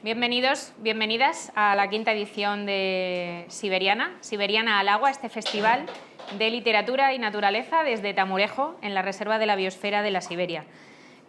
Bienvenidos, bienvenidas a la quinta edición de Siberiana al Agua, este festival de literatura y naturaleza desde Tamurejo, en la Reserva de la Biosfera de la Siberia.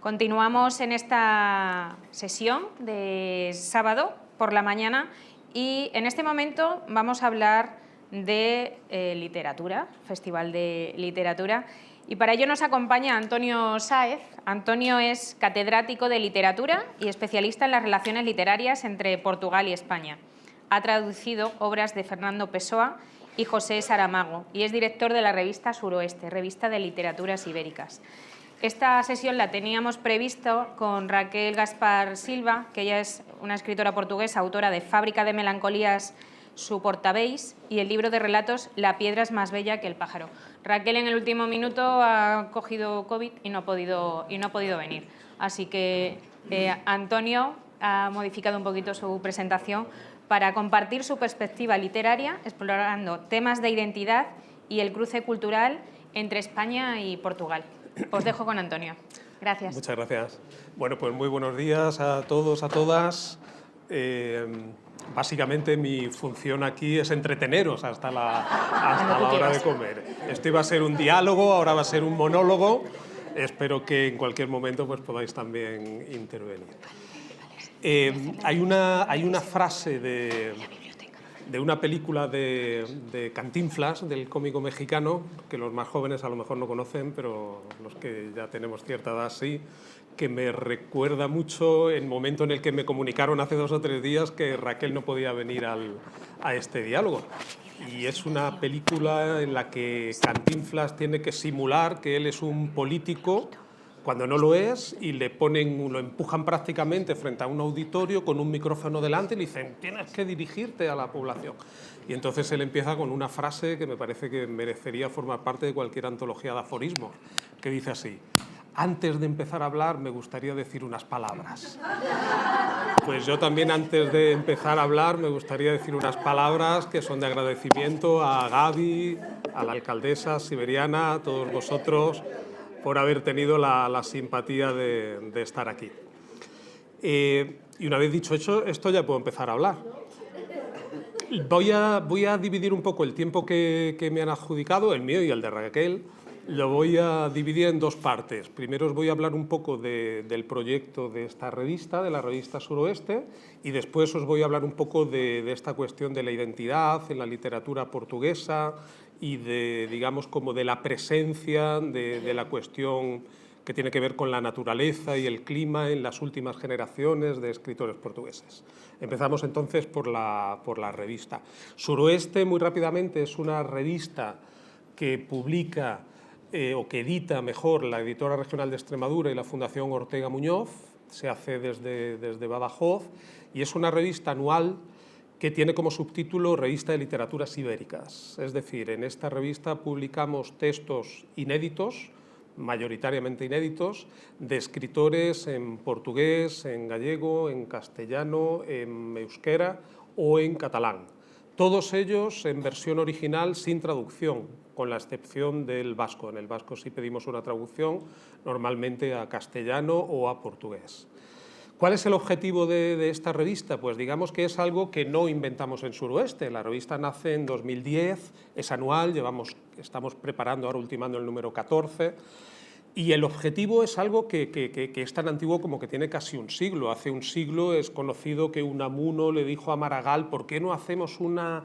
Continuamos en esta sesión de sábado por la mañana y en este momento vamos a hablar de literatura, Festival de Literatura, y para ello nos acompaña Antonio Sáez. Antonio es catedrático de literatura y especialista en las relaciones literarias entre Portugal y España. Ha traducido obras de Fernando Pessoa y José Saramago y es director de la revista Suroeste, revista de literaturas ibéricas. Esta sesión la teníamos previsto con Raquel Gaspar Silva, que ella es una escritora portuguesa, autora de Fábrica de Melancolías, Su Portabéis y el libro de relatos La piedra es más bella que el pájaro. Raquel en el último minuto ha cogido COVID y no ha podido venir. Así que Antonio ha modificado un poquito su presentación para compartir su perspectiva literaria, explorando temas de identidad y el cruce cultural entre España y Portugal. Os dejo con Antonio. Gracias. Muchas gracias. Bueno, pues muy buenos días a todos, a todas. Básicamente mi función aquí es entreteneros hasta la hora de comer. Esto iba a ser un diálogo, ahora va a ser un monólogo. Espero que en cualquier momento pues, podáis también intervenir. Hay una frase de una película de Cantinflas, del cómico mexicano, que los más jóvenes a lo mejor no conocen, pero los que ya tenemos cierta edad sí, que me recuerda mucho el momento en el que me comunicaron hace 2 o 3 días que Raquel no podía venir a este diálogo. Y es una película en la que Cantinflas tiene que simular que él es un político cuando no lo es, y lo empujan prácticamente frente a un auditorio con un micrófono delante y le dicen: tienes que dirigirte a la población. Y entonces él empieza con una frase que me parece que merecería formar parte de cualquier antología de aforismos, que dice así: antes de empezar a hablar me gustaría decir unas palabras. Pues yo también, antes de empezar a hablar, me gustaría decir unas palabras que son de agradecimiento a Gaby, a la alcaldesa siberiana, a todos vosotros, por haber tenido la simpatía de estar aquí. Y una vez dicho esto, ya puedo empezar a hablar. Voy a dividir un poco el tiempo que me han adjudicado, el mío y el de Raquel. Lo voy a dividir en 2 partes. Primero os voy a hablar un poco del proyecto de esta revista, de la revista Suroeste, y después os voy a hablar un poco de esta cuestión de la identidad en la literatura portuguesa y digamos, como de la presencia de la cuestión que tiene que ver con la naturaleza y el clima en las últimas generaciones de escritores portugueses. Empezamos entonces por la revista. Suroeste, muy rápidamente, es una revista que publica o que edita mejor la Editora Regional de Extremadura y la Fundación Ortega Muñoz. Se hace desde Badajoz y es una revista anual que tiene como subtítulo Revista de Literaturas Ibéricas. Es decir, en esta revista publicamos textos inéditos, mayoritariamente inéditos, de escritores en portugués, en gallego, en castellano, en euskera o en catalán. Todos ellos en versión original sin traducción, con la excepción del vasco. En el vasco sí pedimos una traducción, normalmente a castellano o a portugués. ¿Cuál es el objetivo de esta revista? Pues digamos que es algo que no inventamos en Suroeste. La revista nace en 2010, es anual, estamos preparando, ahora ultimando el número 14, y el objetivo es algo que es tan antiguo como que tiene casi un siglo. Hace un siglo es conocido que Unamuno le dijo a Maragall: ¿por qué no hacemos una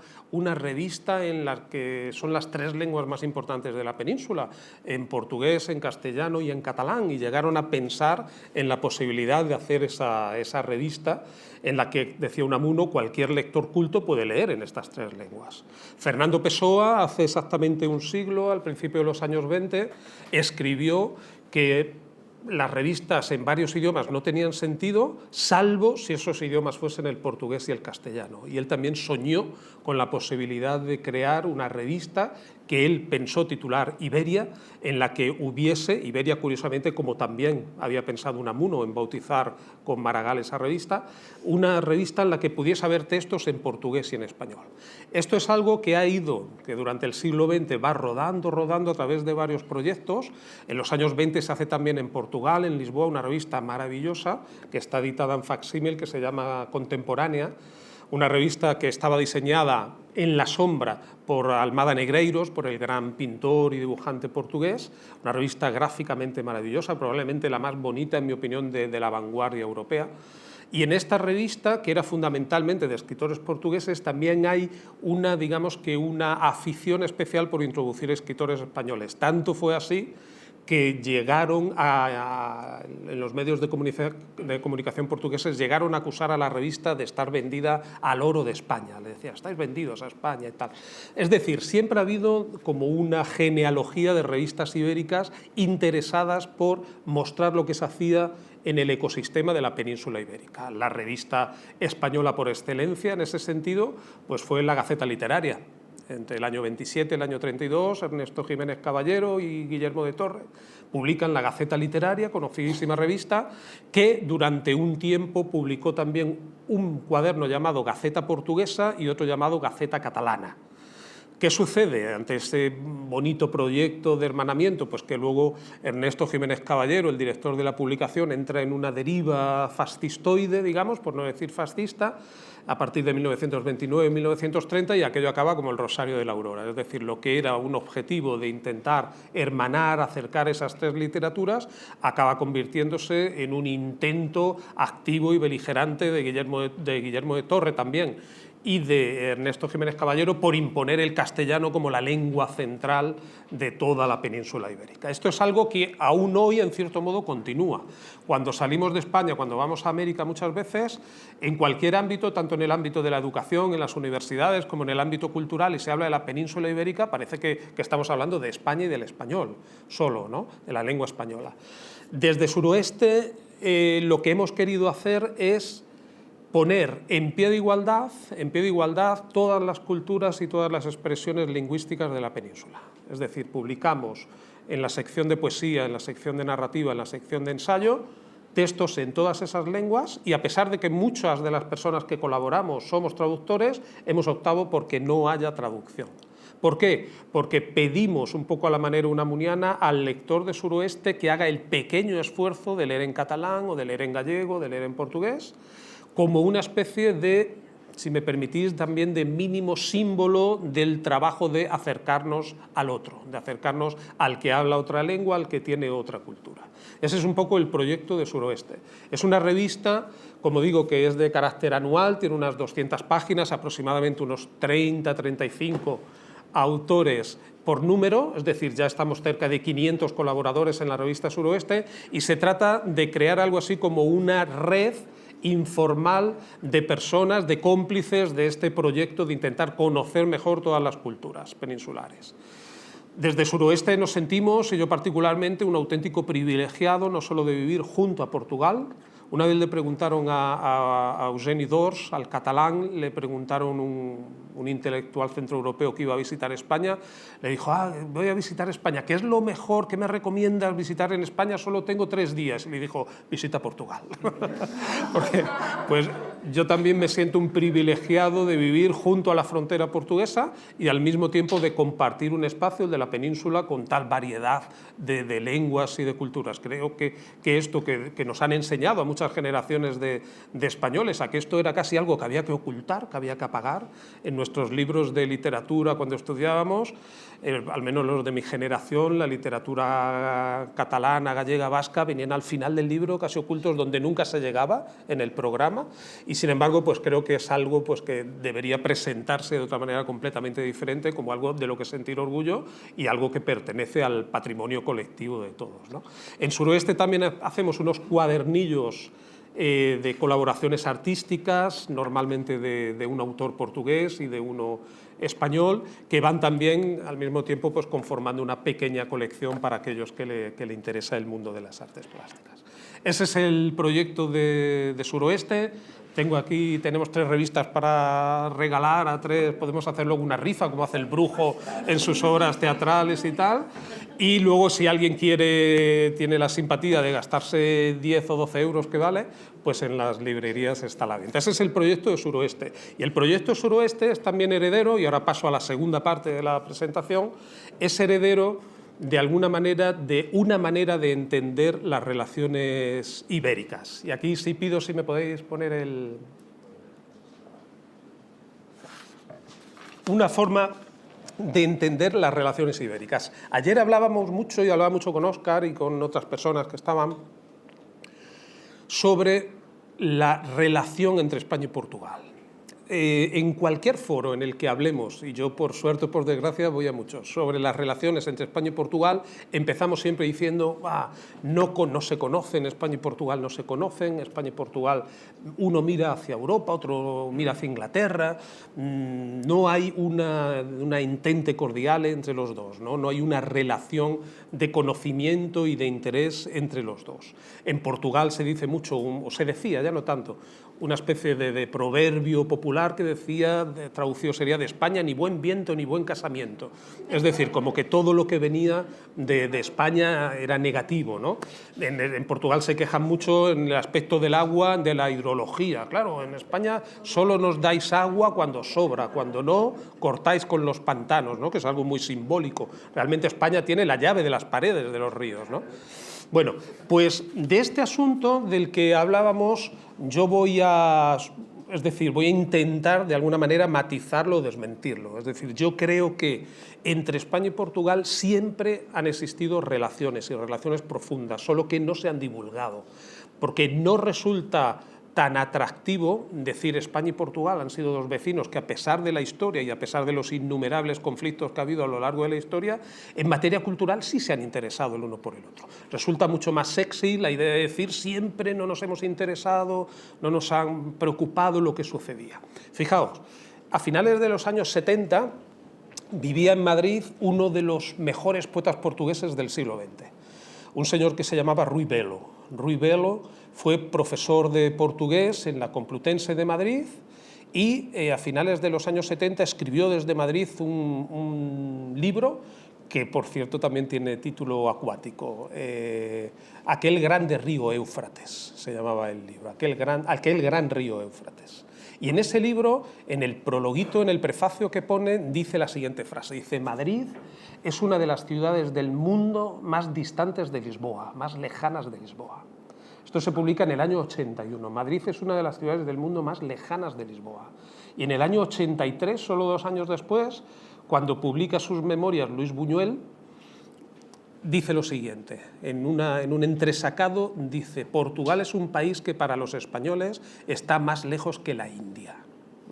revista en la que son las 3 lenguas más importantes de la península, en portugués, en castellano y en catalán? Y llegaron a pensar en la posibilidad de hacer esa revista en la que, decía Unamuno, cualquier lector culto puede leer en estas 3 lenguas. Fernando Pessoa, hace exactamente un siglo, al principio de los años 20, escribió que las revistas en varios idiomas no tenían sentido, salvo si esos idiomas fuesen el portugués y el castellano. Y él también soñó con la posibilidad de crear una revista que él pensó titular Iberia, en la que hubiese, Iberia curiosamente como también había pensado Unamuno en bautizar con Maragall esa revista, una revista en la que pudiese haber textos en portugués y en español. Esto es algo que que durante el siglo XX va rodando a través de varios proyectos. En los años 20 se hace también en Portugal, en Lisboa, una revista maravillosa que está editada en facsímil, que se llama Contemporánea, una revista que estaba diseñada en la sombra por Almada Negreiros, por el gran pintor y dibujante portugués, una revista gráficamente maravillosa, probablemente la más bonita, en mi opinión, de la vanguardia europea. Y en esta revista, que era fundamentalmente de escritores portugueses, también hay digamos que una afición especial por introducir escritores españoles. Tanto fue así que llegaron en los medios de comunicación portugueses, llegaron a acusar a la revista de estar vendida al oro de España. Le decían, estáis vendidos a España y tal. Es decir, siempre ha habido como una genealogía de revistas ibéricas interesadas por mostrar lo que se hacía en el ecosistema de la península ibérica. La revista española por excelencia en ese sentido pues fue la Gaceta Literaria. Entre el año 27 y el año 32, Ernesto Jiménez Caballero y Guillermo de Torre publican la Gaceta Literaria, conocidísima revista, que durante un tiempo publicó también un cuaderno llamado Gaceta Portuguesa y otro llamado Gaceta Catalana. ¿Qué sucede ante ese bonito proyecto de hermanamiento? Pues que luego Ernesto Jiménez Caballero, el director de la publicación, entra en una deriva fascistoide, digamos, por no decir fascista, a partir de 1929-1930, y aquello acaba como el Rosario de la Aurora. Es decir, lo que era un objetivo de intentar hermanar, acercar esas tres literaturas, acaba convirtiéndose en un intento activo y beligerante de Guillermo de Torre también, y de Ernesto Jiménez Caballero por imponer el castellano como la lengua central de toda la península ibérica. Esto es algo que aún hoy, en cierto modo, continúa. Cuando salimos de España, cuando vamos a América muchas veces, en cualquier ámbito, tanto en el ámbito de la educación, en las universidades, como en el ámbito cultural, y se habla de la península ibérica, parece que estamos hablando de España y del español solo, ¿no? De la lengua española. Desde Suroeste, lo que hemos querido hacer es poner en pie de igualdad todas las culturas y todas las expresiones lingüísticas de la península. Es decir, publicamos en la sección de poesía, en la sección de narrativa, en la sección de ensayo, textos en todas esas lenguas, y a pesar de que muchas de las personas que colaboramos somos traductores, hemos optado por que no haya traducción. ¿Por qué? Porque pedimos, un poco a la manera unamuniana, al lector de Suroeste que haga el pequeño esfuerzo de leer en catalán o de leer en gallego, de leer en portugués, como una especie de, si me permitís, también de mínimo símbolo del trabajo de acercarnos al otro, de acercarnos al que habla otra lengua, al que tiene otra cultura. Ese es un poco el proyecto de Suroeste. Es una revista, como digo, que es de carácter anual, tiene unas 200 páginas, aproximadamente unos 30-35 autores por número, es decir, ya estamos cerca de 500 colaboradores en la revista Suroeste, y se trata de crear algo así como una red informal de personas, de cómplices de este proyecto de intentar conocer mejor todas las culturas peninsulares. Desde Suroeste nos sentimos, y yo particularmente, un auténtico privilegiado no solo de vivir junto a Portugal. Una vez le preguntaron a Eugeni d'Ors, al catalán, le preguntaron un intelectual centroeuropeo que iba a visitar España, le dijo, voy a visitar España, ¿qué es lo mejor? ¿Qué me recomiendas visitar en España? Solo tengo 3 días. Y le dijo, visita Portugal. Porque pues, yo también me siento un privilegiado de vivir junto a la frontera portuguesa y al mismo tiempo de compartir un espacio, el de la península, con tal variedad de lenguas y de culturas. Creo que esto que nos han enseñado a muchas generaciones de españoles, a que esto era casi algo que había que ocultar, que había que apagar. En nuestros libros de literatura, cuando estudiábamos, al menos los de mi generación, la literatura catalana, gallega, vasca, venían al final del libro casi ocultos, donde nunca se llegaba en el programa, y sin embargo pues creo que es algo pues, que debería presentarse de otra manera completamente diferente, como algo de lo que sentir orgullo y algo que pertenece al patrimonio colectivo de todos, ¿no? En Suroeste también hacemos unos cuadernillos de colaboraciones artísticas, normalmente de un autor portugués y de uno español, que van también al mismo tiempo pues, conformando una pequeña colección para aquellos que le interesa el mundo de las artes plásticas. Ese es el proyecto de Suroeste. Tenemos 3 revistas para regalar a 3, podemos hacer luego una rifa, como hace el Brujo en sus obras teatrales y tal. Y luego, si alguien tiene la simpatía de gastarse 10 o 12 euros que vale, pues en las librerías está a la venta. Ese es el proyecto de Suroeste. Y el proyecto Suroeste es también heredero, y ahora paso a la segunda parte de la presentación, es heredero de alguna manera, de una manera de entender las relaciones ibéricas. Y aquí sí pido si me podéis poner una forma de entender las relaciones ibéricas. Ayer hablábamos mucho, y hablaba mucho con Óscar y con otras personas que estaban, sobre la relación entre España y Portugal. En cualquier foro en el que hablemos, y yo por suerte o por desgracia voy a muchos, sobre las relaciones entre España y Portugal, empezamos siempre diciendo no se conocen, España y Portugal no se conocen, España y Portugal, uno mira hacia Europa, otro mira hacia Inglaterra, no hay una entente cordial entre los dos, no hay una relación de conocimiento y de interés entre los dos. En Portugal se dice mucho, o se decía, ya no tanto, una especie de proverbio popular que decía, traducido sería, de España ni buen viento ni buen casamiento. Es decir, como que todo lo que venía de España era negativo, ¿no? En Portugal se quejan mucho en el aspecto del agua, de la hidrología. Claro, en España solo nos dais agua cuando sobra, cuando no, cortáis con los pantanos, ¿no? Que es algo muy simbólico. Realmente España tiene la llave de las paredes de los ríos, ¿no? Bueno, pues de este asunto del que hablábamos, yo voy a intentar de alguna manera matizarlo o desmentirlo. Es decir, yo creo que entre España y Portugal siempre han existido relaciones, y relaciones profundas, solo que no se han divulgado, porque no resulta tan atractivo decir España y Portugal han sido 2 vecinos que, a pesar de la historia y a pesar de los innumerables conflictos que ha habido a lo largo de la historia, en materia cultural sí se han interesado el uno por el otro. Resulta mucho más sexy la idea de decir siempre no nos hemos interesado, no nos han preocupado lo que sucedía. Fijaos, a finales de los años 70 vivía en Madrid uno de los mejores poetas portugueses del siglo XX, un señor que se llamaba Rui Belo. Rui Belo fue profesor de portugués en la Complutense de Madrid y a finales de los años 70 escribió desde Madrid un libro que, por cierto, también tiene título acuático. Aquel grande río Éufrates, se llamaba el libro, aquel gran río Éufrates. Y en ese libro, en el prologuito, en el prefacio que pone, dice la siguiente frase, dice: Madrid es una de las ciudades del mundo más distantes de Lisboa, más lejanas de Lisboa. Esto se publica en el año 81. Madrid es una de las ciudades del mundo más lejanas de Lisboa. Y en el año 83, solo 2 años después, cuando publica sus memorias Luis Buñuel, dice lo siguiente, en un entresacado dice: Portugal es un país que para los españoles está más lejos que la India.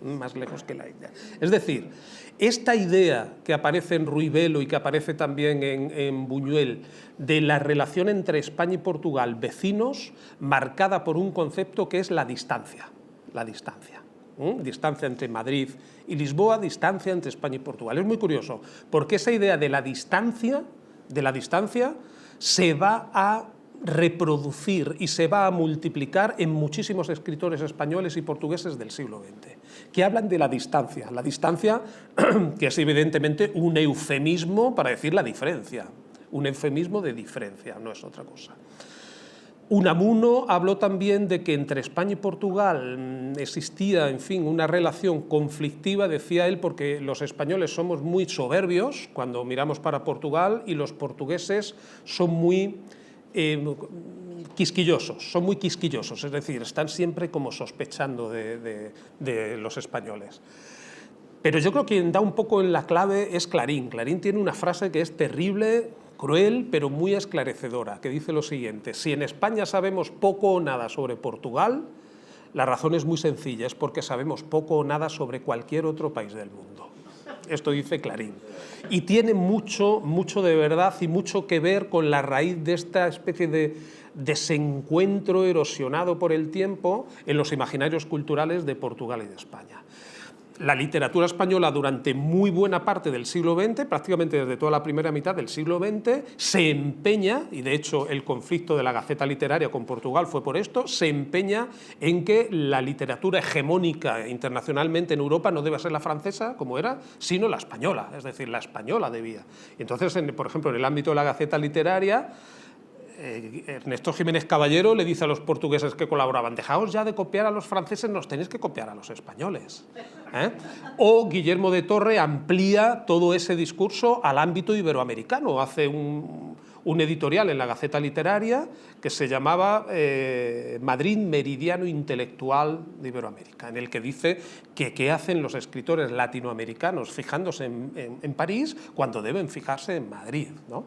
Más lejos que la India. Es decir, esta idea que aparece en Rui Belo y que aparece también en Buñuel de la relación entre España y Portugal, vecinos, marcada por un concepto que es la distancia. La distancia. Distancia entre Madrid y Lisboa, distancia entre España y Portugal. Es muy curioso, porque esa idea de la distancia se va a reproducir y se va a multiplicar en muchísimos escritores españoles y portugueses del siglo XX, que hablan de la distancia que es evidentemente un eufemismo para decir la diferencia, un eufemismo de diferencia, no es otra cosa. Unamuno habló también de que entre España y Portugal existía, en fin, una relación conflictiva, decía él, porque los españoles somos muy soberbios cuando miramos para Portugal y los portugueses son muy quisquillosos, es decir, están siempre como sospechando de los españoles. Pero yo creo que quien da un poco en la clave es Clarín. Clarín tiene una frase que es terrible, cruel, pero muy esclarecedora, que dice lo siguiente: si en España sabemos poco o nada sobre Portugal, la razón es muy sencilla, es porque sabemos poco o nada sobre cualquier otro país del mundo. Esto dice Clarín. Y tiene mucho de verdad y mucho que ver con la raíz de esta especie de desencuentro erosionado por el tiempo en los imaginarios culturales de Portugal y de España. la literatura española durante muy buena parte del siglo XX, prácticamente desde toda la primera mitad del siglo XX, se empeña, y de hecho el conflicto de la Gaceta Literaria con Portugal fue por esto, se empeña en que la literatura hegemónica internacionalmente en Europa no debe ser la francesa, como era, sino la española, es decir, la española debía. Y entonces, por ejemplo, en el ámbito de la Gaceta Literaria, Ernesto Jiménez Caballero le dice a los portugueses que colaboraban: dejaos ya de copiar a los franceses, nos tenéis que copiar a los españoles. O Guillermo de Torre amplía todo ese discurso al ámbito iberoamericano, hace un editorial en la Gaceta Literaria que se llamaba Madrid, Meridiano Intelectual de Iberoamérica, en el que dice que qué hacen los escritores latinoamericanos fijándose en París cuando deben fijarse en Madrid, ¿no?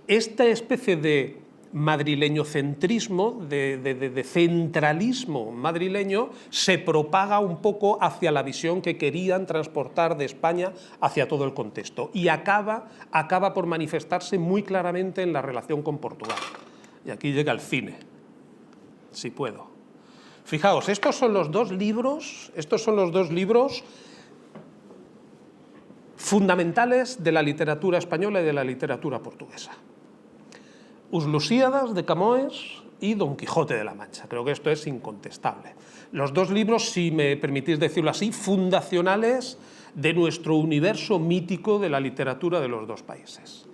Esta especie de madrileñocentrismo, de centralismo madrileño, se propaga un poco hacia la visión que querían transportar de España hacia todo el contexto y acaba por manifestarse muy claramente en la relación con Portugal. Y aquí llega el cine, si puedo. Fijaos, estos son los dos libros fundamentales de la literatura española y de la literatura portuguesa: Os Lusíadas de Camões y Don Quijote de la Mancha. Creo que esto es incontestable. Los dos libros, si me permitís decirlo así, fundacionales de nuestro universo mítico de la literatura de los dos países.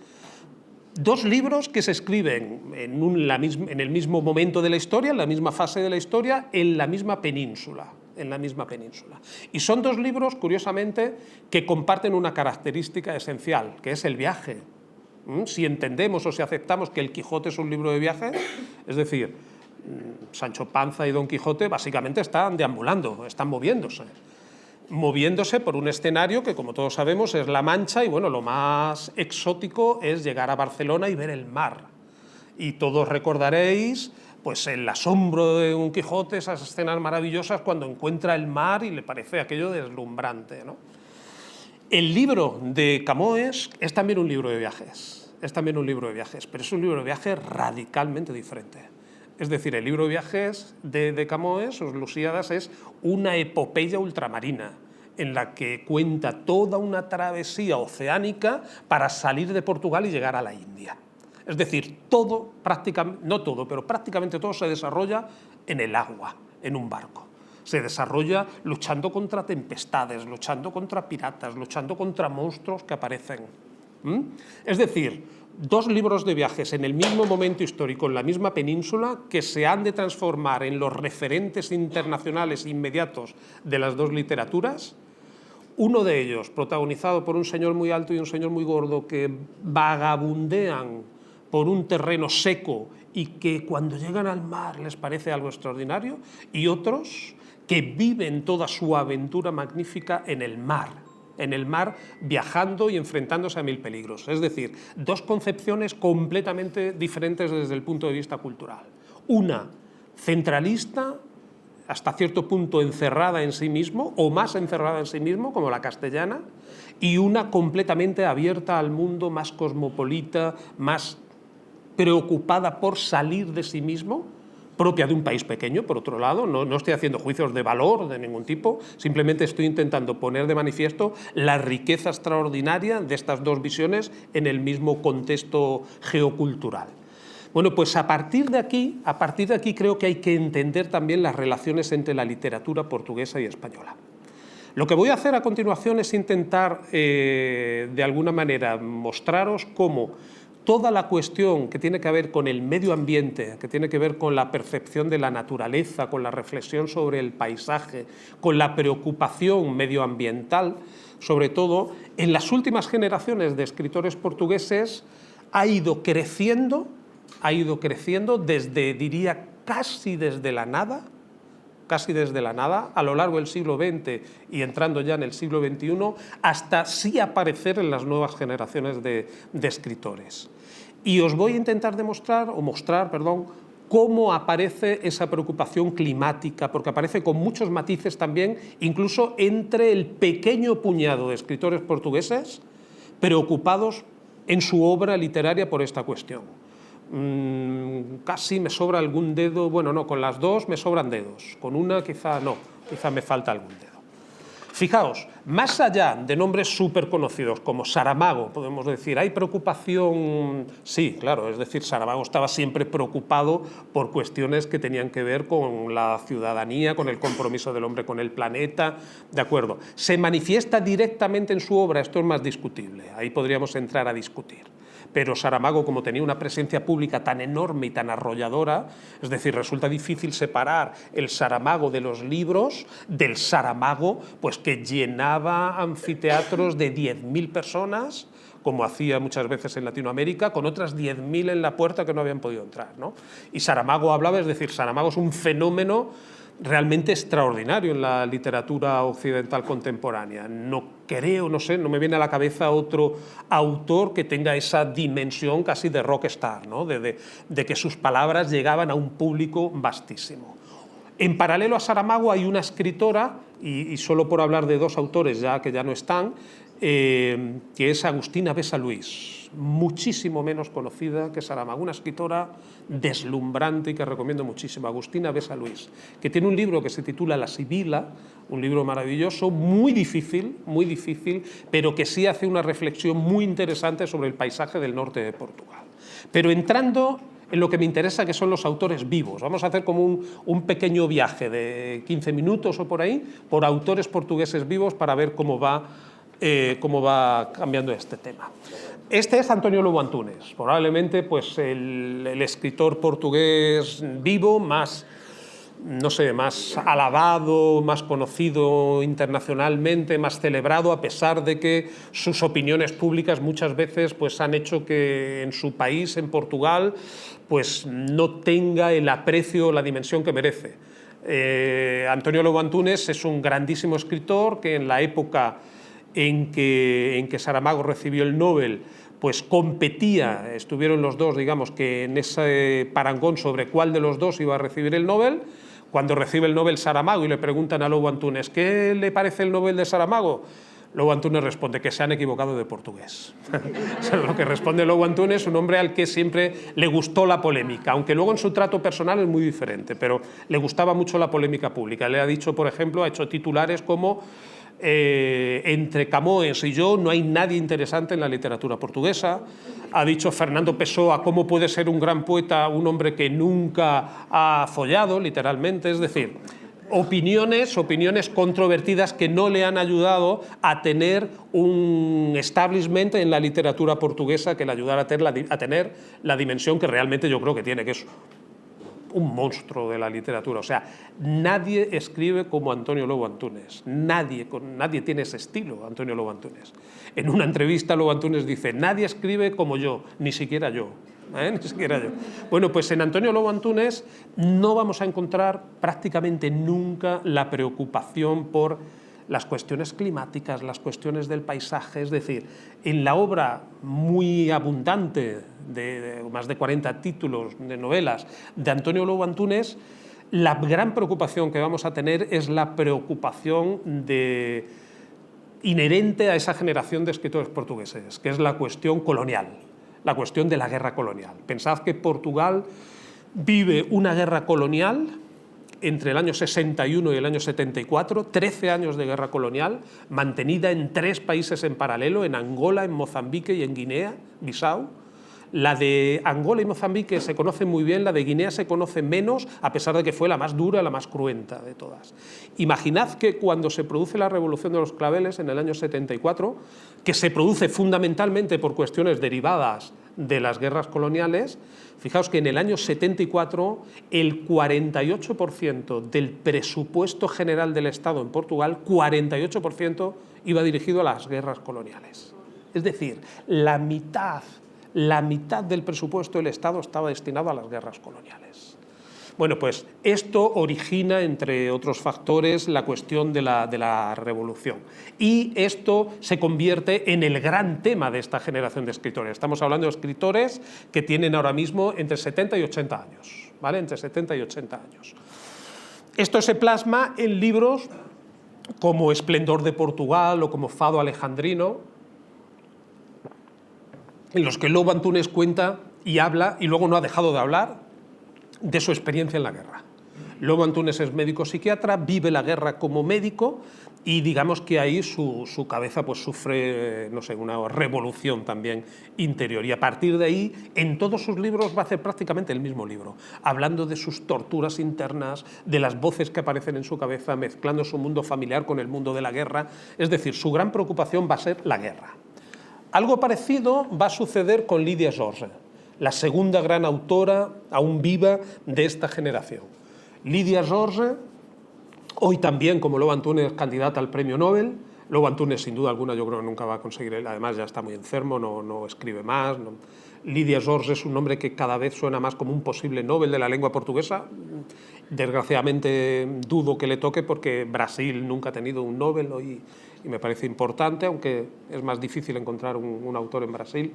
Dos libros que se escriben en el mismo momento de la historia, en la misma fase de la historia, en la misma península. Y son dos libros, curiosamente, que comparten una característica esencial, que es el viaje. Si entendemos o si aceptamos que el Quijote es un libro de viaje, es decir, Sancho Panza y Don Quijote básicamente están deambulando, están moviéndose por un escenario que, como todos sabemos, es La Mancha, y bueno, lo más exótico es llegar a Barcelona y ver el mar. Y todos recordaréis pues el asombro de Don Quijote, esas escenas maravillosas cuando encuentra el mar y le parece aquello deslumbrante, ¿no? El libro de Camões es también un libro de viajes, pero es un libro de viajes radicalmente diferente. Es decir, el libro de viajes de Camões, Os Lusíadas, es una epopeya ultramarina en la que cuenta toda una travesía oceánica para salir de Portugal y llegar a la India. Es decir, todo, prácticamente, no todo, pero prácticamente todo se desarrolla en el agua, en un barco. Se desarrolla luchando contra tempestades, luchando contra piratas, luchando contra monstruos que aparecen. Es decir, dos libros de viajes en el mismo momento histórico, en la misma península, que se han de transformar en los referentes internacionales inmediatos de las dos literaturas. Uno de ellos, protagonizado por un señor muy alto y un señor muy gordo que vagabundean por un terreno seco y que cuando llegan al mar les parece algo extraordinario, y otros que viven toda su aventura magnífica en el mar viajando y enfrentándose a mil peligros. Es decir, dos concepciones completamente diferentes desde el punto de vista cultural. Una centralista, hasta cierto punto encerrada en sí mismo, o más encerrada en sí mismo, como la castellana, y una completamente abierta al mundo, más cosmopolita, más preocupada por salir de sí mismo, propia de un país pequeño, por otro lado. No estoy haciendo juicios de valor de ningún tipo, simplemente estoy intentando poner de manifiesto la riqueza extraordinaria de estas dos visiones en el mismo contexto geocultural. Bueno, pues a partir de aquí creo que hay que entender también las relaciones entre la literatura portuguesa y española. Lo que voy a hacer a continuación es intentar, de alguna manera, mostraros cómo toda la cuestión que tiene que ver con el medio ambiente, que tiene que ver con la percepción de la naturaleza, con la reflexión sobre el paisaje, con la preocupación medioambiental, sobre todo, en las últimas generaciones de escritores portugueses ha ido creciendo desde, diría, casi desde la nada, a lo largo del siglo XX y entrando ya en el siglo XXI, hasta sí aparecer en las nuevas generaciones de escritores. Y os voy a intentar mostrar cómo aparece esa preocupación climática, porque aparece con muchos matices también, incluso entre el pequeño puñado de escritores portugueses preocupados en su obra literaria por esta cuestión. Casi me sobra algún dedo, bueno, no, con las dos me sobran dedos, con una quizá no, quizá me falta algún dedo. Fijaos, más allá de nombres súper conocidos como Saramago, podemos decir, ¿hay preocupación? Sí, claro, es decir, Saramago estaba siempre preocupado por cuestiones que tenían que ver con la ciudadanía, con el compromiso del hombre con el planeta, ¿de acuerdo? Se manifiesta directamente en su obra, esto es más discutible, ahí podríamos entrar a discutir. Pero Saramago, como tenía una presencia pública tan enorme y tan arrolladora, es decir, resulta difícil separar el Saramago de los libros del Saramago pues, que llenaba anfiteatros de 10.000 personas, como hacía muchas veces en Latinoamérica, con otras 10.000 en la puerta que no habían podido entrar, ¿no? Y Saramago hablaba, es decir, Saramago es un fenómeno realmente extraordinario en la literatura occidental contemporánea. No creo, no sé, no me viene a la cabeza otro autor que tenga esa dimensión casi de rockstar, ¿no? de que sus palabras llegaban a un público vastísimo. En paralelo a Saramago hay una escritora, y solo por hablar de dos autores ya que ya no están, que es Agustina Bessa Luis, muchísimo menos conocida que Saramago, una escritora deslumbrante y que recomiendo muchísimo, Agustina Bessa Luis, que tiene un libro que se titula La Sibila, un libro maravilloso, muy difícil, pero que sí hace una reflexión muy interesante sobre el paisaje del norte de Portugal. Pero entrando en lo que me interesa, que son los autores vivos. Vamos a hacer como un pequeño viaje de 15 minutos o por ahí, por autores portugueses vivos para ver cómo va cambiando este tema. Este es António Lobo Antunes, probablemente pues, el escritor portugués vivo más, no sé, más alabado, más conocido internacionalmente, más celebrado, a pesar de que sus opiniones públicas muchas veces pues, han hecho que en su país, en Portugal, pues, no tenga el aprecio o la dimensión que merece. António Lobo Antunes es un grandísimo escritor que en la época en que Saramago recibió el Nobel, pues competía, estuvieron los dos, digamos, que en ese parangón sobre cuál de los dos iba a recibir el Nobel. Cuando recibe el Nobel Saramago y le preguntan a Lobo Antunes ¿qué le parece el Nobel de Saramago? Lobo Antunes responde que se han equivocado de portugués. Lo que responde Lobo Antunes, un hombre al que siempre le gustó la polémica, aunque luego en su trato personal es muy diferente, pero le gustaba mucho la polémica pública. Le ha dicho, por ejemplo, ha hecho titulares como entre Camões y yo no hay nadie interesante en la literatura portuguesa. Ha dicho Fernando Pessoa cómo puede ser un gran poeta un hombre que nunca ha follado, literalmente, es decir, opiniones controvertidas que no le han ayudado a tener un establishment en la literatura portuguesa que le ayudara a tener la dimensión que realmente yo creo que tiene, que es un monstruo de la literatura. O sea, nadie escribe como António Lobo Antunes. Nadie tiene ese estilo, António Lobo Antunes. En una entrevista Lobo Antunes dice, nadie escribe como yo, ni siquiera yo. Ni siquiera yo. Bueno, pues en António Lobo Antunes no vamos a encontrar prácticamente nunca la preocupación por las cuestiones climáticas, las cuestiones del paisaje, es decir, en la obra muy abundante de más de 40 títulos de novelas de António Lobo Antunes, la gran preocupación que vamos a tener es la preocupación inherente a esa generación de escritores portugueses, que es la cuestión colonial, la cuestión de la guerra colonial. Pensad que Portugal vive una guerra colonial entre el año 61 y el año 74, 13 años de guerra colonial, mantenida en 3 países en paralelo, en Angola, en Mozambique y en Guinea-Bissau. La de Angola y Mozambique se conoce muy bien, la de Guinea se conoce menos, a pesar de que fue la más dura, la más cruenta de todas. Imaginad que cuando se produce la Revolución de los Claveles en el año 74, que se produce fundamentalmente por cuestiones derivadas de las guerras coloniales, fijaos que en el año 74 el 48% del presupuesto general del Estado en Portugal, 48% iba dirigido a las guerras coloniales. Es decir, la mitad del presupuesto del Estado estaba destinado a las guerras coloniales. Bueno, pues esto origina, entre otros factores, la cuestión de la revolución. Y esto se convierte en el gran tema de esta generación de escritores. Estamos hablando de escritores que tienen ahora mismo entre 70 y 80 años, ¿vale? Entre 70 y 80 años. Esto se plasma en libros como Esplendor de Portugal o como Fado Alejandrino, en los que Lobo Antunes cuenta y habla, y luego no ha dejado de hablar, de su experiencia en la guerra. Lobo Antunes es médico psiquiatra, vive la guerra como médico y digamos que ahí su cabeza pues sufre, no sé, una revolución también interior. Y a partir de ahí, en todos sus libros va a hacer prácticamente el mismo libro, hablando de sus torturas internas, de las voces que aparecen en su cabeza, mezclando su mundo familiar con el mundo de la guerra. Es decir, su gran preocupación va a ser la guerra. Algo parecido va a suceder con Lydia George, la segunda gran autora aún viva de esta generación. Lydia George, hoy también, como Lobo Antunes, candidata al premio Nobel. Lobo Antunes, sin duda alguna, yo creo que nunca va a conseguir, además ya está muy enfermo, no escribe más. No. Lydia George es un nombre que cada vez suena más como un posible Nobel de la lengua portuguesa. Desgraciadamente dudo que le toque porque Brasil nunca ha tenido un Nobel y me parece importante, aunque es más difícil encontrar un autor en Brasil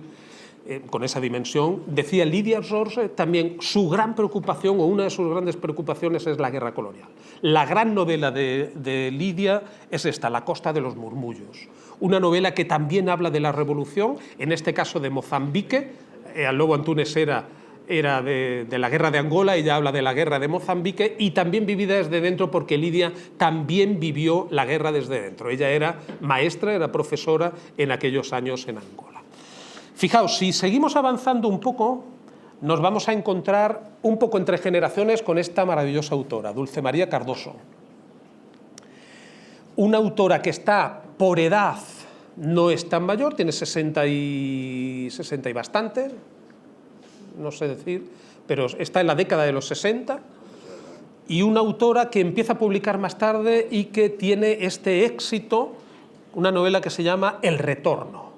con esa dimensión. Decía Lydia George también, su gran preocupación o una de sus grandes preocupaciones es la guerra colonial. La gran novela de Lydia es esta, La costa de los murmullos, una novela que también habla de la revolución, en este caso de Mozambique. Lobo Antunes era de la guerra de Angola, ella habla de la guerra de Mozambique y también vivida desde dentro porque Lydia también vivió la guerra desde dentro. Ella era maestra, era profesora en aquellos años en Angola. Fijaos, si seguimos avanzando un poco, nos vamos a encontrar un poco entre generaciones con esta maravillosa autora, Dulce María Cardoso. Una autora que está por edad, no es tan mayor, tiene 60 y bastante, no sé decir, pero está en la década de los 60, y una autora que empieza a publicar más tarde y que tiene este éxito, una novela que se llama El Retorno,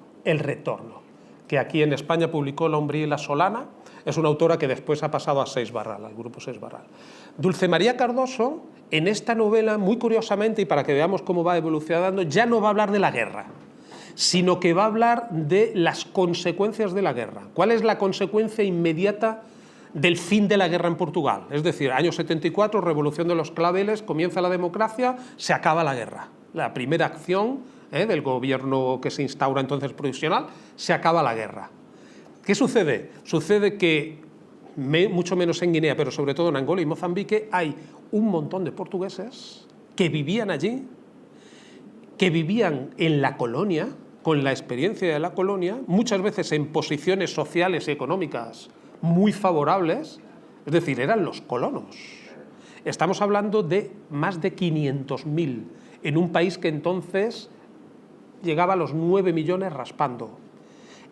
que aquí en España publicó La Umbría y la Solana. Es una autora que después ha pasado a Seix Barral, al grupo Seix Barral. Dulce María Cardoso, en esta novela, muy curiosamente, y para que veamos cómo va evolucionando, ya no va a hablar de la guerra, sino que va a hablar de las consecuencias de la guerra. ¿Cuál es la consecuencia inmediata del fin de la guerra en Portugal? Es decir, año 74, revolución de los claveles, comienza la democracia, se acaba la guerra. La primera acción del gobierno que se instaura entonces provisional, se acaba la guerra. ¿Qué sucede? Sucede que, mucho menos en Guinea, pero sobre todo en Angola y Mozambique, hay un montón de portugueses que vivían allí, que vivían en la colonia, con la experiencia de la colonia, muchas veces en posiciones sociales y económicas muy favorables, es decir, eran los colonos. Estamos hablando de más de 500.000 en un país que entonces llegaba a los 9 millones raspando.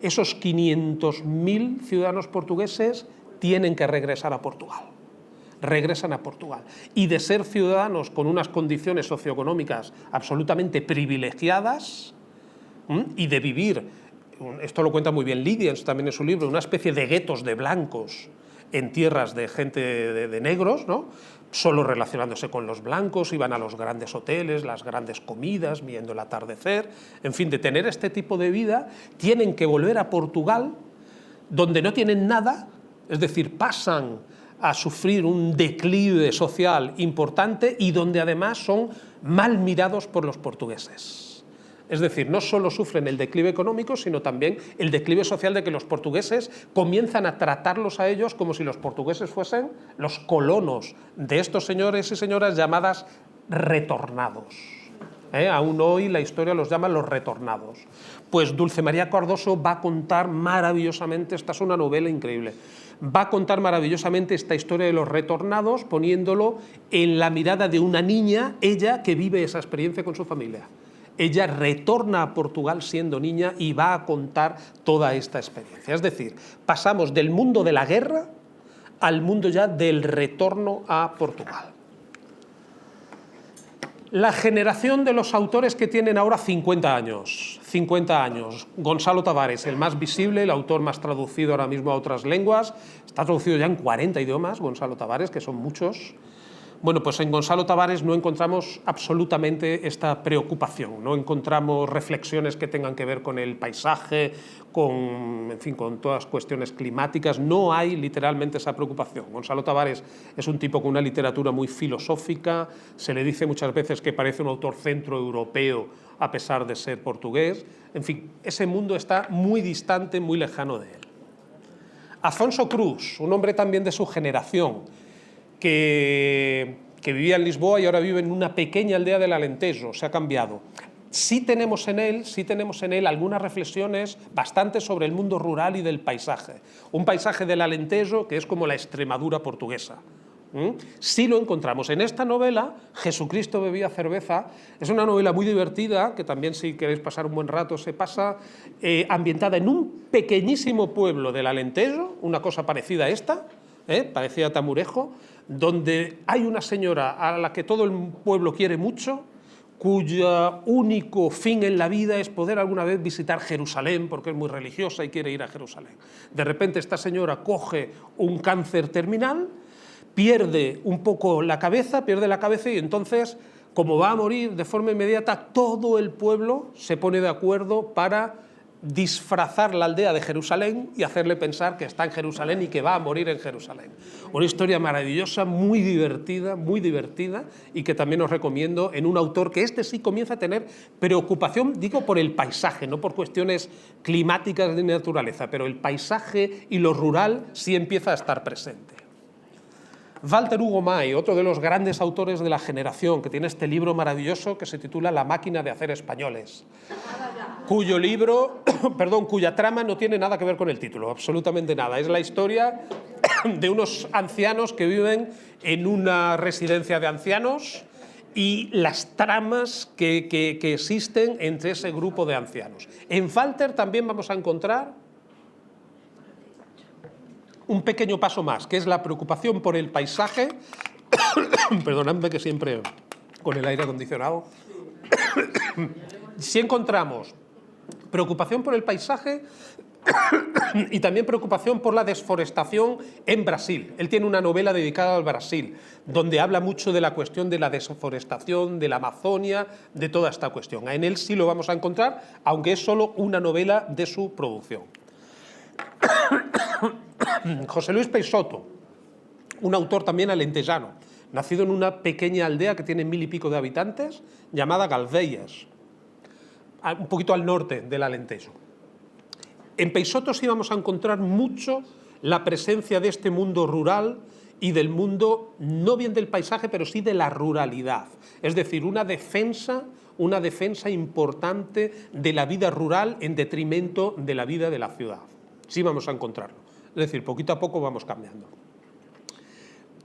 Esos 500.000 ciudadanos portugueses tienen que regresar a Portugal. Regresan a Portugal. Y de ser ciudadanos con unas condiciones socioeconómicas absolutamente privilegiadas y de vivir, esto lo cuenta muy bien Lydia también en su libro, una especie de guetos de blancos en tierras de gente de negros, ¿no? Solo relacionándose con los blancos, iban a los grandes hoteles, las grandes comidas, viendo el atardecer, en fin, de tener este tipo de vida, tienen que volver a Portugal, donde no tienen nada, es decir, pasan a sufrir un declive social importante y donde además son mal mirados por los portugueses. Es decir, no solo sufren el declive económico, sino también el declive social de que los portugueses comienzan a tratarlos a ellos como si los portugueses fuesen los colonos de estos señores y señoras llamadas retornados. Aún hoy la historia los llama los retornados. Pues Dulce María Cardoso va a contar maravillosamente, esta es una novela increíble, va a contar maravillosamente esta historia de los retornados, poniéndolo en la mirada de una niña, ella que vive esa experiencia con su familia. Ella retorna a Portugal siendo niña y va a contar toda esta experiencia. Es decir, pasamos del mundo de la guerra al mundo ya del retorno a Portugal. La generación de los autores que tienen ahora 50 años. Gonzalo Tavares, el más visible, el autor más traducido ahora mismo a otras lenguas. Está traducido ya en 40 idiomas, Gonzalo Tavares, que son muchos. Bueno, pues en Gonzalo Tavares no encontramos absolutamente esta preocupación, no encontramos reflexiones que tengan que ver con el paisaje, en fin, con todas cuestiones climáticas, no hay literalmente esa preocupación. Gonzalo Tavares es un tipo con una literatura muy filosófica, se le dice muchas veces que parece un autor centroeuropeo a pesar de ser portugués, en fin, ese mundo está muy distante, muy lejano de él. Afonso Cruz, un hombre también de su generación, que que vivía en Lisboa y ahora vive en una pequeña aldea del Alentejo, se ha cambiado. Sí tenemos en él algunas reflexiones bastante sobre el mundo rural y del paisaje. Un paisaje del Alentejo que es como la Extremadura portuguesa. Sí lo encontramos. En esta novela, Jesucristo bebía cerveza, es una novela muy divertida, que también si queréis pasar un buen rato se pasa, ambientada en un pequeñísimo pueblo del Alentejo, una cosa parecida a esta, parecida a Tamurejo, donde hay una señora a la que todo el pueblo quiere mucho, cuyo único fin en la vida es poder alguna vez visitar Jerusalén, porque es muy religiosa y quiere ir a Jerusalén. De repente esta señora coge un cáncer terminal, pierde un poco la cabeza, y entonces, como va a morir de forma inmediata, todo el pueblo se pone de acuerdo para disfrazar la aldea de Jerusalén y hacerle pensar que está en Jerusalén y que va a morir en Jerusalén. Una historia maravillosa, muy divertida y que también os recomiendo en un autor que sí comienza a tener preocupación, digo, por el paisaje, no por cuestiones climáticas de naturaleza, pero el paisaje y lo rural sí empieza a estar presente. Walter Hugo May, otro de los grandes autores de la generación, que tiene este libro maravilloso que se titula La máquina de hacer españoles, cuya trama no tiene nada que ver con el título, absolutamente nada. Es la historia de unos ancianos que viven en una residencia de ancianos y las tramas que existen entre ese grupo de ancianos. En Walter también vamos a encontrar un pequeño paso más, que es la preocupación por el paisaje. Perdonadme que siempre con el aire acondicionado. Si encontramos preocupación por el paisaje y también preocupación por la desforestación en Brasil. Él tiene una novela dedicada al Brasil, donde habla mucho de la cuestión de la desforestación, de la Amazonia, de toda esta cuestión. En él sí lo vamos a encontrar, aunque es solo una novela de su producción. José Luis Peixoto, un autor también alentejano, nacido en una pequeña aldea que tiene 1000 y pico de habitantes, llamada Galvellas, un poquito al norte del Alentejo. En Peixoto sí vamos a encontrar mucho la presencia de este mundo rural y del mundo, no bien del paisaje, pero sí de la ruralidad. Es decir, una defensa importante de la vida rural en detrimento de la vida de la ciudad. Sí vamos a encontrarlo. Es decir, poquito a poco vamos cambiando.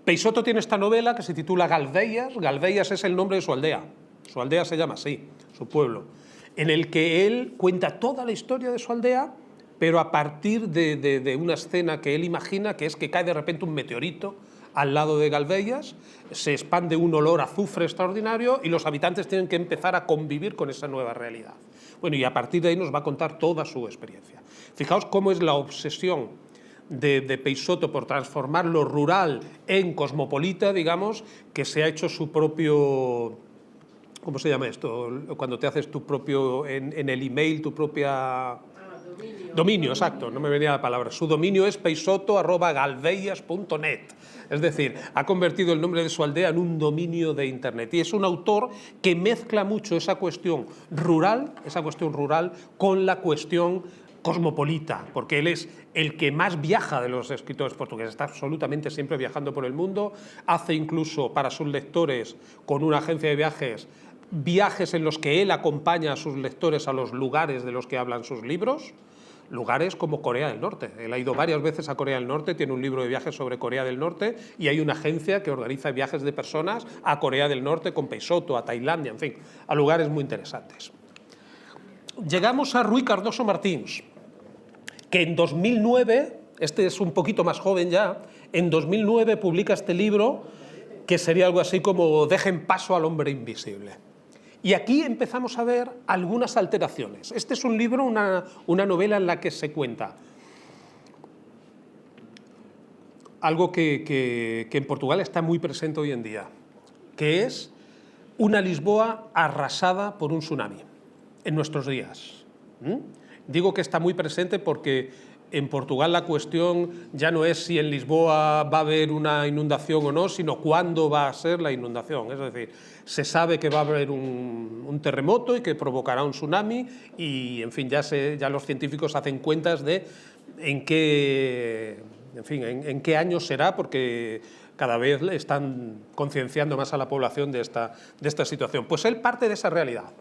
Peixoto tiene esta novela que se titula Galvellas. Galvellas es el nombre de su aldea. Su aldea se llama así, su pueblo, en el que él cuenta toda la historia de su aldea, pero a partir de una escena que él imagina, que es que cae de repente un meteorito al lado de Galvellas, se expande un olor a azufre extraordinario y los habitantes tienen que empezar a convivir con esa nueva realidad. Bueno, y a partir de ahí nos va a contar toda su experiencia. Fijaos cómo es la obsesión de Peixoto por transformar lo rural en cosmopolita, digamos, que se ha hecho su propio... ¿Cómo se llama esto? Cuando te haces tu propio, en el email, tu propia... Dominio, exacto, no me venía la palabra. Su dominio es peixoto@galvellas.net. Es decir, ha convertido el nombre de su aldea en un dominio de Internet. Y es un autor que mezcla mucho esa cuestión rural con la cuestión cosmopolita, porque él es el que más viaja de los escritores portugueses, está absolutamente siempre viajando por el mundo, hace incluso para sus lectores, con una agencia de viajes en los que él acompaña a sus lectores a los lugares de los que hablan sus libros, lugares como Corea del Norte. Él ha ido varias veces a Corea del Norte, tiene un libro de viajes sobre Corea del Norte y hay una agencia que organiza viajes de personas a Corea del Norte con Peixoto, a Tailandia, en fin, a lugares muy interesantes. Llegamos a Rui Cardoso Martins, que en 2009, este es un poquito más joven ya, en 2009 publica este libro que sería algo así como Dejen paso al hombre invisible. Y aquí empezamos a ver algunas alteraciones. Este es un libro, una novela en la que se cuenta algo que en Portugal está muy presente hoy en día, que es una Lisboa arrasada por un tsunami en nuestros días. Digo que está muy presente porque en Portugal la cuestión ya no es si en Lisboa va a haber una inundación o no, sino cuándo va a ser la inundación. Es decir, se sabe que va a haber un terremoto y que provocará un tsunami y, en fin, ya los científicos hacen cuentas de en qué En fin, ¿en qué año será? Porque cada vez están concienciando más a la población de esta situación. Pues él parte de esa realidad.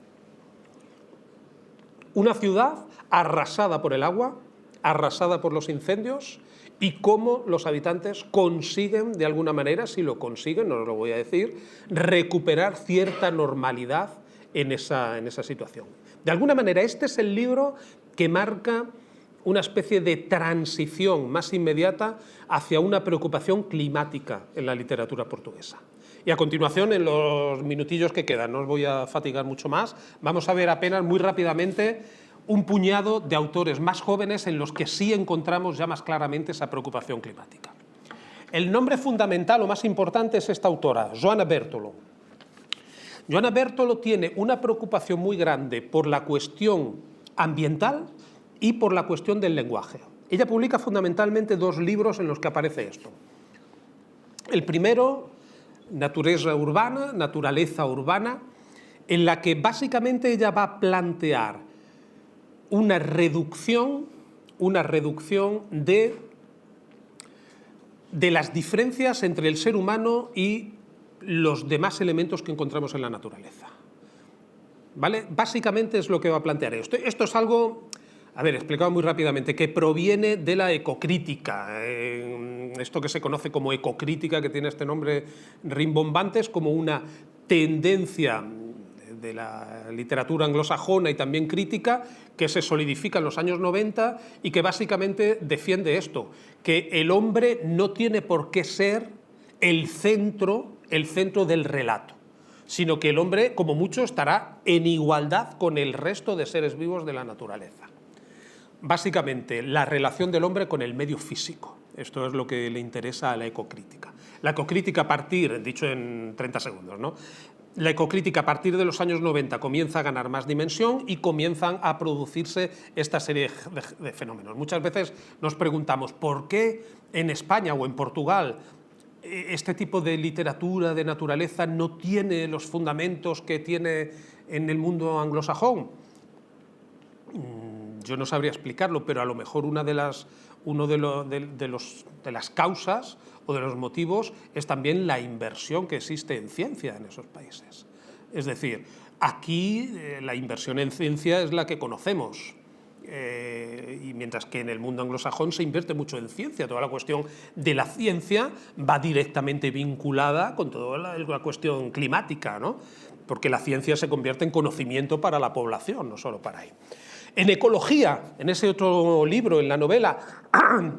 Una ciudad arrasada por el agua, arrasada por los incendios, y cómo los habitantes consiguen, de alguna manera, si lo consiguen, no os lo voy a decir, recuperar cierta normalidad en esa situación. De alguna manera, este es el libro que marca una especie de transición más inmediata hacia una preocupación climática en la literatura portuguesa. Y a continuación, en los minutillos que quedan, no os voy a fatigar mucho más, vamos a ver apenas muy rápidamente un puñado de autores más jóvenes en los que sí encontramos ya más claramente esa preocupación climática. El nombre fundamental o más importante es esta autora, Joana Bertolo. Joana Bertolo tiene una preocupación muy grande por la cuestión ambiental y por la cuestión del lenguaje. Ella publica fundamentalmente dos libros en los que aparece esto. El primero, Naturaleza urbana, en la que básicamente ella va a plantear una reducción de las diferencias entre el ser humano y los demás elementos que encontramos en la naturaleza. ¿Vale? Básicamente es lo que va a plantear esto. Esto es algo, a ver, explicado muy rápidamente, que proviene de la ecocrítica. Esto que se conoce como ecocrítica, que tiene este nombre rimbombante, es como una tendencia de la literatura anglosajona y también crítica, que se solidifica en los años 90 y que básicamente defiende esto, que el hombre no tiene por qué ser el centro del relato, sino que el hombre, como mucho, estará en igualdad con el resto de seres vivos de la naturaleza. Básicamente, la relación del hombre con el medio físico. Esto es lo que le interesa a la ecocrítica. La ecocrítica a partir, dicho en 30 segundos, ¿no? La ecocrítica a partir de los años 90 comienza a ganar más dimensión y comienzan a producirse esta serie de fenómenos. Muchas veces nos preguntamos por qué en España o en Portugal este tipo de literatura de naturaleza no tiene los fundamentos que tiene en el mundo anglosajón. Yo no sabría explicarlo, pero a lo mejor una de las causas o de los motivos es también la inversión que existe en ciencia en esos países. Es decir, aquí la inversión en ciencia es la que conocemos, y mientras que en el mundo anglosajón se invierte mucho en ciencia. Toda la cuestión de la ciencia va directamente vinculada con toda la cuestión climática, ¿no? Porque la ciencia se convierte en conocimiento para la población, no solo para ahí. En ecología, en ese otro libro, en la novela,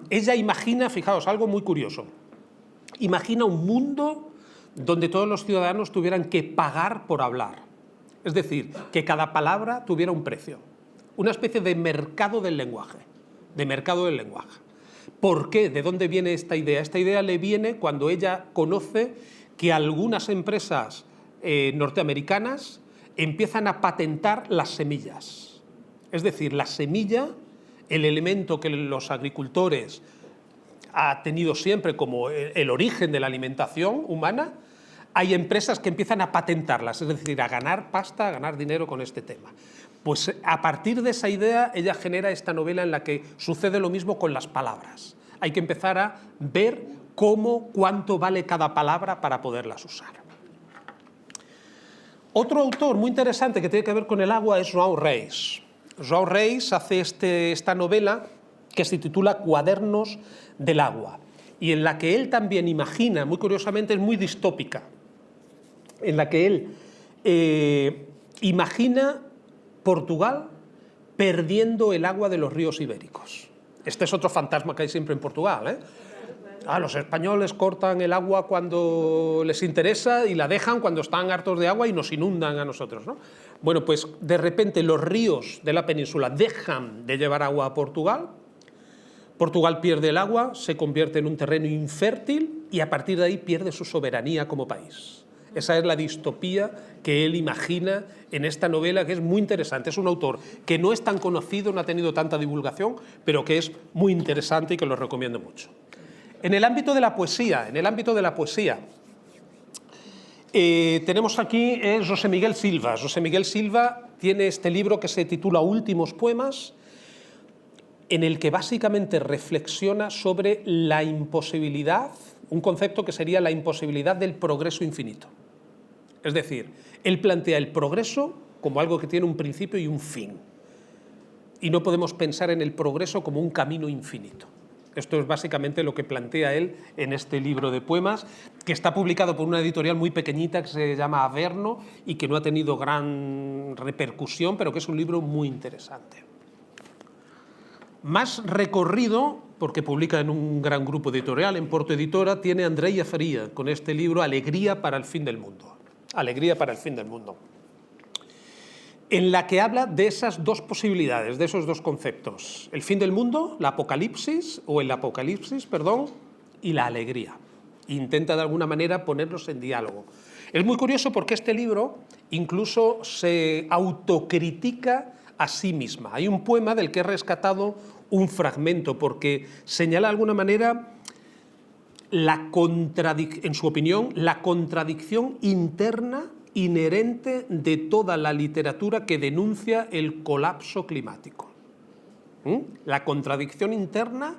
ella imagina, fijaos, algo muy curioso, imagina un mundo donde todos los ciudadanos tuvieran que pagar por hablar, es decir, que cada palabra tuviera un precio, una especie de mercado del lenguaje, ¿Por qué? ¿De dónde viene esta idea? Esta idea le viene cuando ella conoce que algunas empresas norteamericanas empiezan a patentar las semillas. Es decir, la semilla, el elemento que los agricultores han tenido siempre como el origen de la alimentación humana, hay empresas que empiezan a patentarlas, es decir, a ganar pasta, a ganar dinero con este tema. Pues a partir de esa idea, ella genera esta novela en la que sucede lo mismo con las palabras. Hay que empezar a ver cuánto vale cada palabra para poderlas usar. Otro autor muy interesante que tiene que ver con el agua es João Reis. João Reis hace esta novela que se titula Cuadernos del agua, y en la que él también imagina, muy curiosamente es muy distópica, en la que él imagina Portugal perdiendo el agua de los ríos ibéricos. Este es otro fantasma que hay siempre en Portugal, ¿eh? Los españoles cortan el agua cuando les interesa y la dejan cuando están hartos de agua y nos inundan a nosotros, ¿no? Bueno, pues de repente los ríos de la península dejan de llevar agua a Portugal, Portugal pierde el agua, se convierte en un terreno infértil y a partir de ahí pierde su soberanía como país. Esa es la distopía que él imagina en esta novela, que es muy interesante. Es un autor que no es tan conocido, no ha tenido tanta divulgación, pero que es muy interesante y que lo recomiendo mucho. En el ámbito de la poesía, tenemos aquí José Miguel Silva. José Miguel Silva tiene este libro que se titula Últimos poemas. en el que básicamente reflexiona sobre la imposibilidad, un concepto que sería la imposibilidad del progreso infinito. Es decir, él plantea el progreso como algo que tiene un principio y un fin. Y no podemos pensar en el progreso como un camino infinito. Esto es básicamente lo que plantea él en este libro de poemas, que está publicado por una editorial muy pequeñita que se llama Averno y que no ha tenido gran repercusión, pero que es un libro muy interesante. Más recorrido, porque publica en un gran grupo editorial, en Porto Editora, tiene Andreia Faria con este libro Alegría para el fin del mundo. Alegría para el fin del mundo. En la que habla de esas dos posibilidades, de esos dos conceptos. El fin del mundo, el apocalipsis, y la alegría. Intenta de alguna manera ponerlos en diálogo. Es muy curioso porque este libro incluso se autocritica a sí misma. Hay un poema del que he rescatado un fragmento porque señala de alguna manera, en su opinión, la contradicción interna inherente de toda la literatura que denuncia el colapso climático. La contradicción interna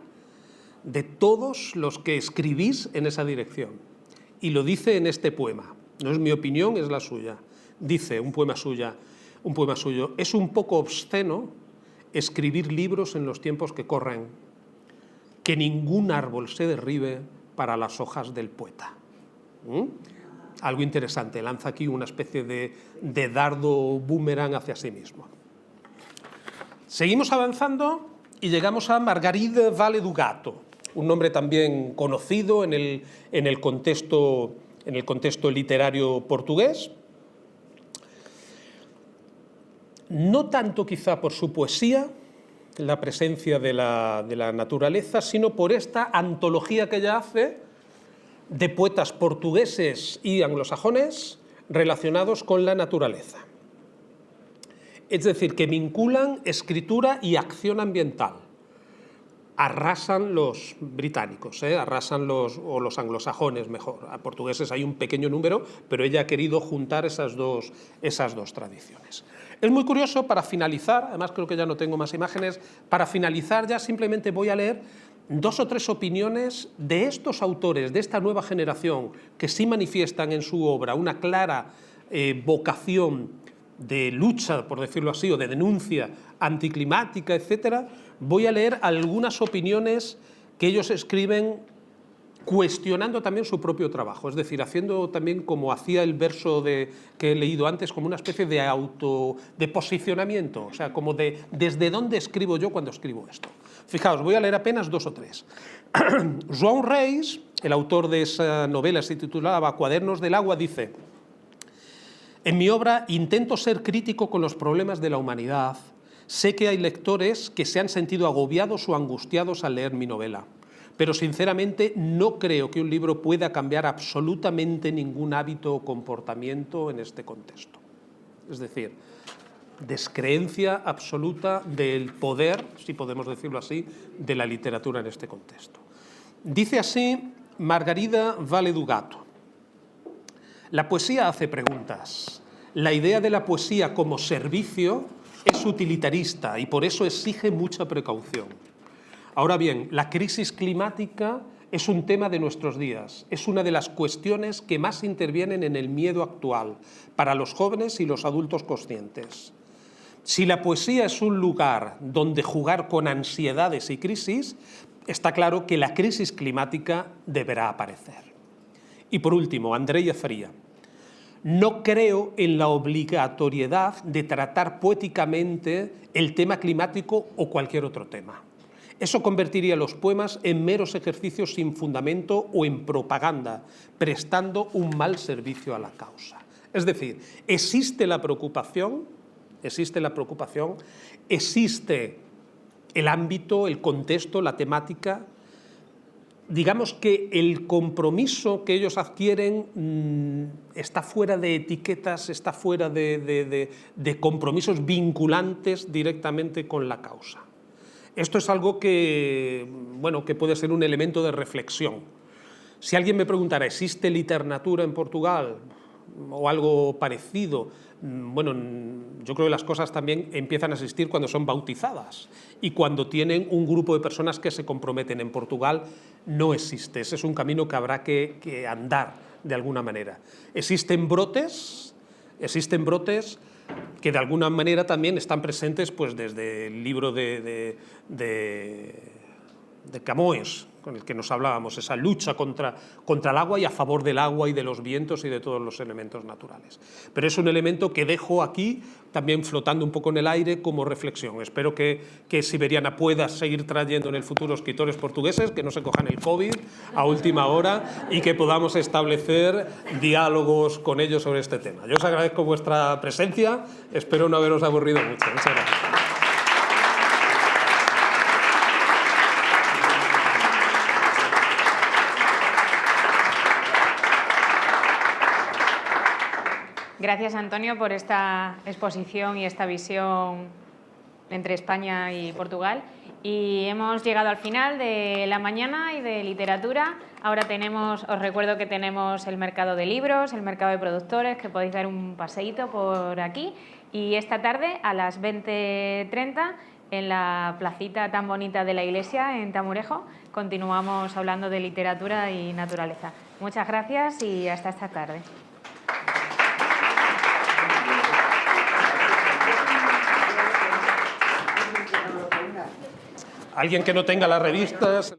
de todos los que escribís en esa dirección. Y lo dice en este poema. No es mi opinión, es la suya. Dice, un poema suyo, es un poco obsceno escribir libros en los tiempos que corren, que ningún árbol se derribe para las hojas del poeta. Algo interesante, lanza aquí una especie de dardo boomerang hacia sí mismo. Seguimos avanzando y llegamos a Margarida Vale do Gato, un nombre también conocido en el contexto literario portugués, no tanto quizá por su poesía, la presencia de la naturaleza, sino por esta antología que ella hace de poetas portugueses y anglosajones relacionados con la naturaleza. Es decir, que vinculan escritura y acción ambiental. Arrasan los británicos, arrasan los anglosajones mejor. A portugueses hay un pequeño número, pero ella ha querido juntar esas dos tradiciones. Es muy curioso, para finalizar, además creo que ya no tengo más imágenes, para finalizar ya simplemente voy a leer 2 o 3 opiniones de estos autores, de esta nueva generación, que sí manifiestan en su obra una clara vocación de lucha, por decirlo así, o de denuncia anticlimática, etcétera. Voy a leer algunas opiniones que ellos escriben cuestionando también su propio trabajo, es decir, haciendo también como hacía el verso que he leído antes, como una especie de posicionamiento, o sea, como de desde dónde escribo yo cuando escribo esto. Fijaos, voy a leer apenas 2 o 3. João Reis, el autor de esa novela, se titulaba Cuadernos del agua, dice: en mi obra intento ser crítico con los problemas de la humanidad. Sé que hay lectores que se han sentido agobiados o angustiados al leer mi novela, pero sinceramente no creo que un libro pueda cambiar absolutamente ningún hábito o comportamiento en este contexto. Es decir, descreencia absoluta del poder, si podemos decirlo así, de la literatura en este contexto. Dice así Margarida Vale do Gato: la poesía hace preguntas. La idea de la poesía como servicio es utilitarista y por eso exige mucha precaución. Ahora bien, la crisis climática es un tema de nuestros días, es una de las cuestiones que más intervienen en el miedo actual para los jóvenes y los adultos conscientes. Si la poesía es un lugar donde jugar con ansiedades y crisis, está claro que la crisis climática deberá aparecer. Y por último, Andreia Faria: no creo en la obligatoriedad de tratar poéticamente el tema climático o cualquier otro tema. Eso convertiría los poemas en meros ejercicios sin fundamento o en propaganda, prestando un mal servicio a la causa. Es decir, existe la preocupación, existe el ámbito, el contexto, la temática. Digamos que el compromiso que ellos adquieren está fuera de etiquetas, está fuera de compromisos vinculantes directamente con la causa. Esto es algo que puede ser un elemento de reflexión. Si alguien me preguntara, ¿existe literatura en Portugal? o algo parecido. Bueno, yo creo que las cosas también empiezan a existir cuando son bautizadas y cuando tienen un grupo de personas que se comprometen. En Portugal no existe, ese es un camino que habrá que andar de alguna manera. Existen brotes que de alguna manera también están presentes pues, desde el libro de Camões, con el que nos hablábamos, esa lucha contra el agua y a favor del agua y de los vientos y de todos los elementos naturales. Pero es un elemento que dejo aquí también flotando un poco en el aire como reflexión. Espero que Siberiana pueda seguir trayendo en el futuro escritores portugueses, que no se cojan el COVID a última hora y que podamos establecer diálogos con ellos sobre este tema. Yo os agradezco vuestra presencia, espero no haberos aburrido mucho. Muchas gracias. Gracias, Antonio, por esta exposición y esta visión entre España y Portugal. Y hemos llegado al final de la mañana y de literatura. Ahora os recuerdo que tenemos el mercado de libros, el mercado de productores, que podéis dar un paseíto por aquí. Y esta tarde, a las 20:30, en la placita tan bonita de la iglesia, en Tamurejo, continuamos hablando de literatura y naturaleza. Muchas gracias y hasta esta tarde. Alguien que no tenga las revistas...